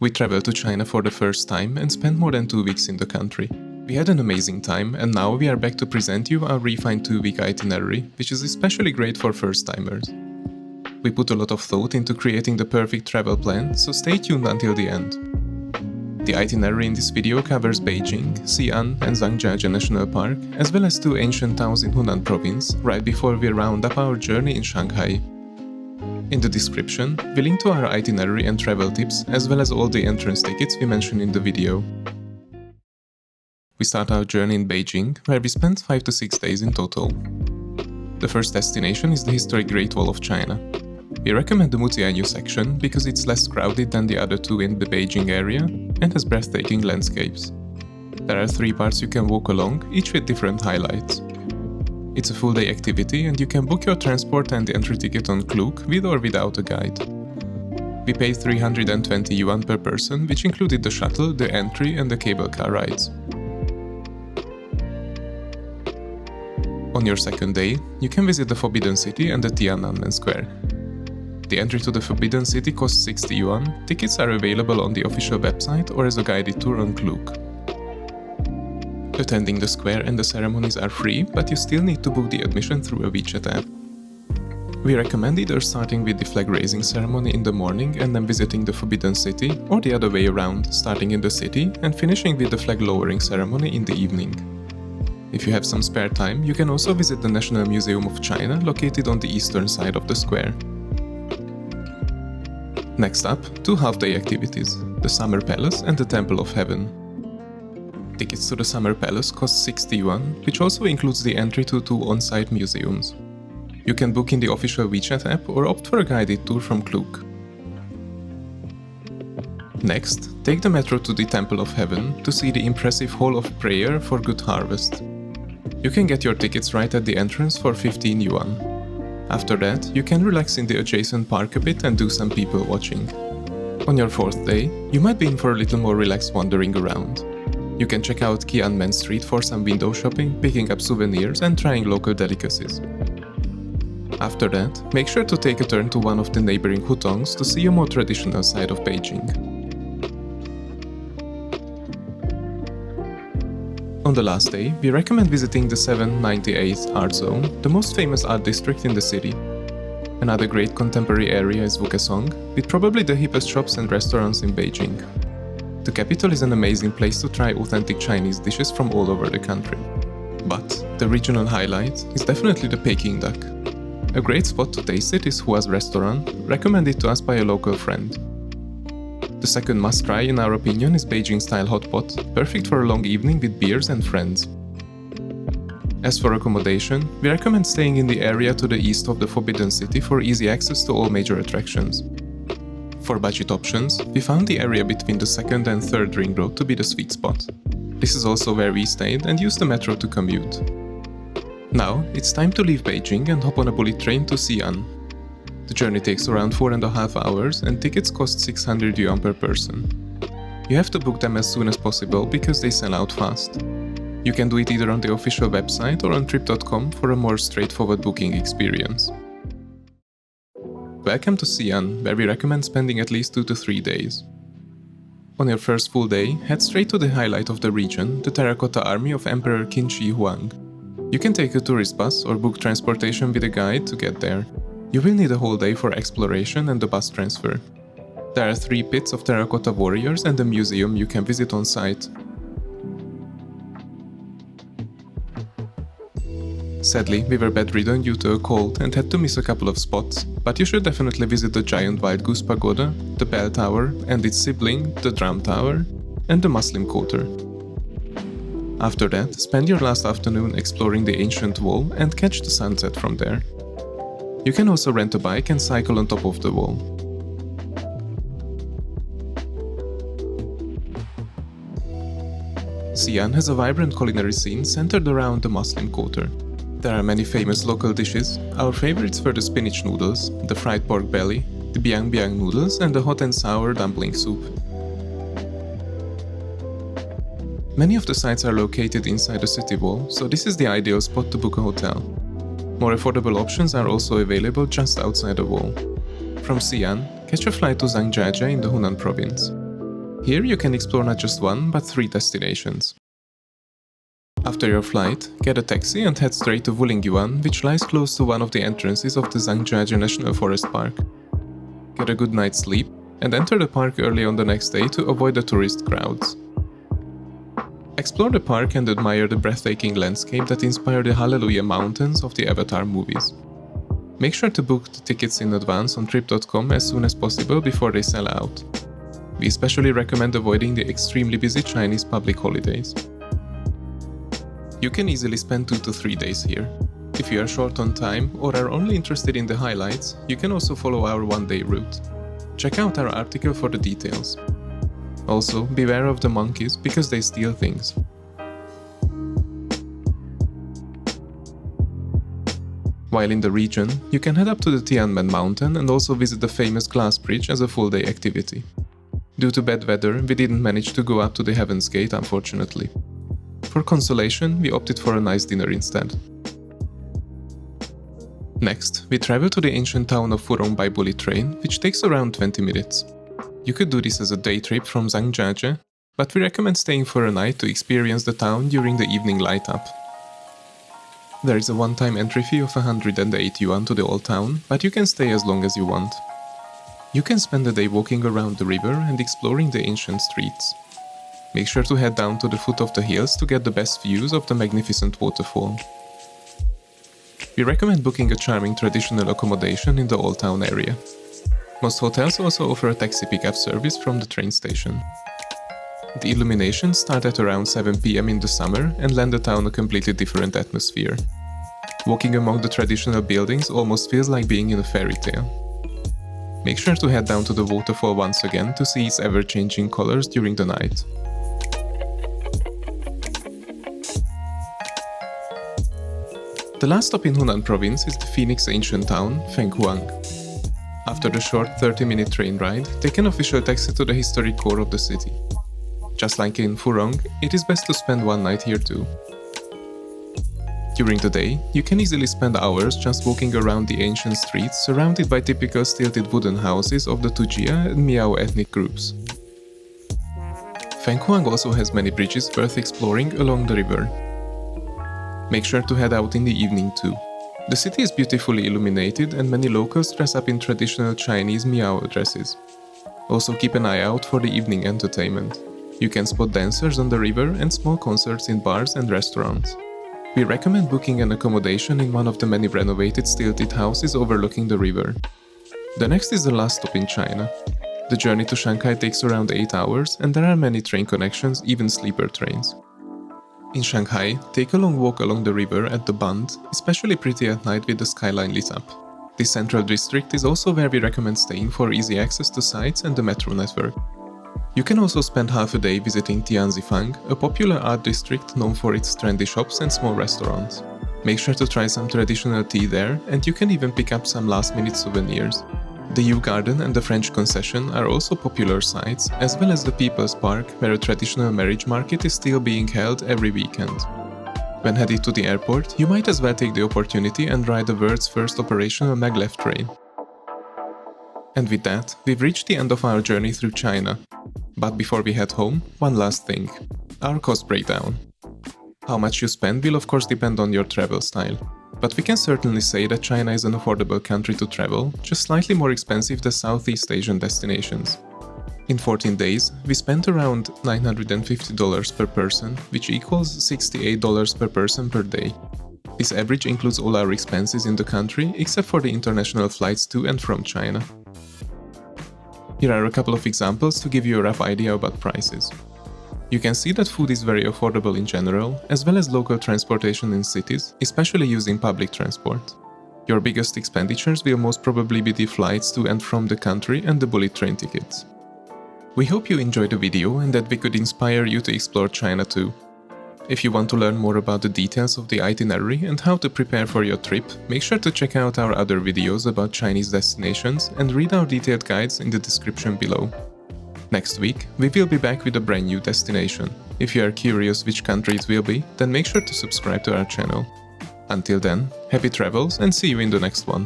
We traveled to China for the first time and spent more than 2 weeks in the country. We had an amazing time, and now we are back to present you our refined 2-week itinerary, which is especially great for first-timers. We put a lot of thought into creating the perfect travel plan, so stay tuned until the end. The itinerary in this video covers Beijing, Xi'an and Zhangjiaje National Park, as well as 2 ancient towns in Hunan province, right before we round up our journey in Shanghai. In the description, we link to our itinerary and travel tips, as well as all the entrance tickets we mentioned in the video. We start our journey in Beijing, where we spent 5 to 6 days in total. The first destination is the historic Great Wall of China. We recommend the Mutianyu section because it's less crowded than the other 2 in the Beijing area and has breathtaking landscapes. There are 3 parts you can walk along, each with different highlights. It's a full-day activity and you can book your transport and entry ticket on Klook with or without a guide. We paid 320 yuan per person, which included the shuttle, the entry and the cable car rides. On your second day, you can visit the Forbidden City and the Tiananmen Square. The entry to the Forbidden City costs 60 yuan, tickets are available on the official website or as a guided tour on Klook. Attending the square and the ceremonies are free, but you still need to book the admission through a WeChat app. We recommend either starting with the flag raising ceremony in the morning and then visiting the Forbidden City, or the other way around, starting in the city and finishing with the flag lowering ceremony in the evening. If you have some spare time, you can also visit the National Museum of China, located on the eastern side of the square. Next up, 2 half-day activities, the Summer Palace and the Temple of Heaven. Tickets to the Summer Palace cost 60 yuan, which also includes the entry to 2 on-site museums. You can book in the official WeChat app or opt for a guided tour from Klook. Next, take the metro to the Temple of Heaven to see the impressive Hall of Prayer for Good Harvest. You can get your tickets right at the entrance for 15 yuan. After that, you can relax in the adjacent park a bit and do some people watching. On your 4th day, you might be in for a little more relaxed wandering around. You can check out Xi'an Main Street for some window shopping, picking up souvenirs and trying local delicacies. After that, make sure to take a turn to one of the neighboring hutongs to see a more traditional side of Beijing. On the last day, we recommend visiting the 798th Art Zone, the most famous art district in the city. Another great contemporary area is Wukesong, with probably the hippest shops and restaurants in Beijing. The capital is an amazing place to try authentic Chinese dishes from all over the country. But the regional highlight is definitely the Peking duck. A great spot to taste it is Hua's restaurant, recommended to us by a local friend. The second must-try, in our opinion, is Beijing-style hot pot, perfect for a long evening with beers and friends. As for accommodation, we recommend staying in the area to the east of the Forbidden City for easy access to all major attractions. For budget options, we found the area between the 2nd and 3rd ring road to be the sweet spot. This is also where we stayed and used the metro to commute. Now, it's time to leave Beijing and hop on a bullet train to Xi'an. The journey takes around 4.5 hours and tickets cost 600 yuan per person. You have to book them as soon as possible because they sell out fast. You can do it either on the official website or on trip.com for a more straightforward booking experience. Welcome to Xi'an, where we recommend spending at least 2 to 3 days. On your first full day, head straight to the highlight of the region, the Terracotta Army of Emperor Qin Shi Huang. You can take a tourist bus or book transportation with a guide to get there. You will need a whole day for exploration and the bus transfer. There are 3 pits of terracotta warriors and a museum you can visit on site. Sadly, we were bedridden due to a cold and had to miss a couple of spots, but you should definitely visit the giant Wild Goose Pagoda, the Bell Tower and its sibling, the Drum Tower, and the Muslim Quarter. After that, spend your last afternoon exploring the ancient wall and catch the sunset from there. You can also rent a bike and cycle on top of the wall. Xi'an has a vibrant culinary scene centered around the Muslim Quarter. There are many famous local dishes. Our favorites were the spinach noodles, the fried pork belly, the biang biang noodles and the hot and sour dumpling soup. Many of the sites are located inside the city wall, so this is the ideal spot to book a hotel. More affordable options are also available just outside the wall. From Xi'an, catch a flight to Zhangjiaje in the Hunan province. Here you can explore not just one, but 3 destinations. After your flight, get a taxi and head straight to Wulingyuan, which lies close to one of the entrances of the Zhangjiaje National Forest Park. Get a good night's sleep, and enter the park early on the next day to avoid the tourist crowds. Explore the park and admire the breathtaking landscape that inspired the Hallelujah Mountains of the Avatar movies. Make sure to book the tickets in advance on trip.com as soon as possible before they sell out. We especially recommend avoiding the extremely busy Chinese public holidays. You can easily spend 2 to 3 days here. If you are short on time or are only interested in the highlights, you can also follow our one-day route. Check out our article for the details. Also, beware of the monkeys because they steal things. While in the region, you can head up to the Tianmen mountain and also visit the famous glass bridge as a full-day activity. Due to bad weather, we didn't manage to go up to the Heaven's Gate, unfortunately. For consolation, we opted for a nice dinner instead. Next, we travel to the ancient town of Furong by bullet train, which takes around 20 minutes. You could do this as a day trip from Zhangjiaje, but we recommend staying for a night to experience the town during the evening light-up. There is a one-time entry fee of 108 yuan to the old town, but you can stay as long as you want. You can spend the day walking around the river and exploring the ancient streets. Make sure to head down to the foot of the hills to get the best views of the magnificent waterfall. We recommend booking a charming traditional accommodation in the old town area. Most hotels also offer a taxi pickup service from the train station. The illuminations start at around 7 PM in the summer and lend the town a completely different atmosphere. Walking among the traditional buildings almost feels like being in a fairy tale. Make sure to head down to the waterfall once again to see its ever-changing colors during the night. The last stop in Hunan province is the Phoenix ancient town, Fenghuang. After the short 30-minute train ride, take an official taxi to the historic core of the city. Just like in Furong, it is best to spend one night here too. During the day, you can easily spend hours just walking around the ancient streets surrounded by typical stilted wooden houses of the Tujia and Miao ethnic groups. Fenghuang also has many bridges worth exploring along the river. Make sure to head out in the evening too. The city is beautifully illuminated and many locals dress up in traditional Chinese Miao dresses. Also keep an eye out for the evening entertainment. You can spot dancers on the river and small concerts in bars and restaurants. We recommend booking an accommodation in one of the many renovated stilted houses overlooking the river. The next is the last stop in China. The journey to Shanghai takes around 8 hours and there are many train connections, even sleeper trains. In Shanghai, take a long walk along the river at the Bund, especially pretty at night with the skyline lit up. This central district is also where we recommend staying for easy access to sites and the metro network. You can also spend half a day visiting Tianzifang, a popular art district known for its trendy shops and small restaurants. Make sure to try some traditional tea there, and you can even pick up some last-minute souvenirs. The Yew Garden and the French Concession are also popular sites, as well as the People's Park, where a traditional marriage market is still being held every weekend. When headed to the airport, you might as well take the opportunity and ride the world's first operational maglev train. And with that, we've reached the end of our journey through China. But before we head home, one last thing. Our cost breakdown. How much you spend will of course depend on your travel style. But we can certainly say that China is an affordable country to travel, just slightly more expensive than Southeast Asian destinations. In 14 days, we spent around $950 per person, which equals $68 per person per day. This average includes all our expenses in the country, except for the international flights to and from China. Here are a couple of examples to give you a rough idea about prices. You can see that food is very affordable in general, as well as local transportation in cities, especially using public transport. Your biggest expenditures will most probably be the flights to and from the country and the bullet train tickets. We hope you enjoyed the video and that we could inspire you to explore China too. If you want to learn more about the details of the itinerary and how to prepare for your trip, make sure to check out our other videos about Chinese destinations and read our detailed guides in the description below. Next week, we will be back with a brand new destination. If you are curious which country it will be, then make sure to subscribe to our channel. Until then, happy travels and see you in the next one.